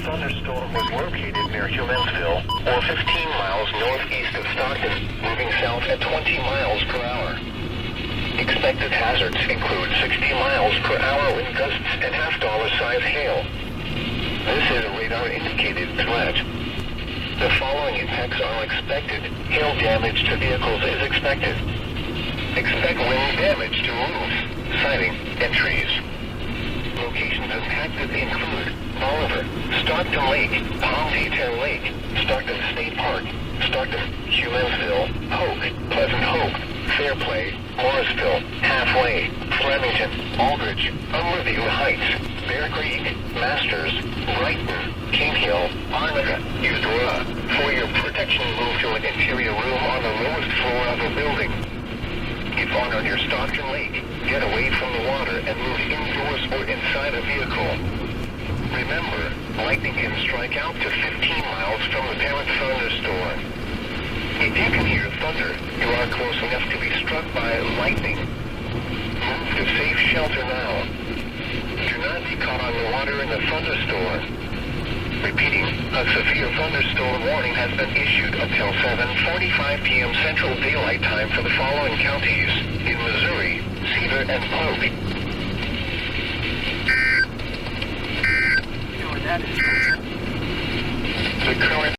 thunderstorm was located near Humansville, or 15 miles northeast of Stockton, moving south at 20 miles per hour. Expected hazards include 60 miles per hour wind gusts and half-dollar-size hail. This is a radar-indicated threat. The following impacts are expected. Hail damage to vehicles is expected. Expect wind damage to roofs, siding, and trees. Locations impacted include Oliver, Stockton Lake, Palm Detail Lake, Stockton State Park, Stockton, Humansville, Polk, Pleasant Hope, Fairplay, Morrisville, Halfway, Flemington, Aldridge, Unreview Heights, Bear Creek, Masters, Brighton, King Hill, Arnica, Eudora. For your protection, move to an interior room on the lowest floor of a building. If on near Stockton Lake, get away from the water and move indoors or inside a vehicle. Remember, lightning can strike out to 15 miles from the parent thunderstorm. If you can hear thunder, you are close enough to be struck by lightning. Move to safe shelter now. Do not be caught on the water in a thunderstorm. Repeating, a severe thunderstorm warning has been issued until 7:45 p.m. Central Daylight Time for the following counties in Missouri, Cedar, and Polk. The current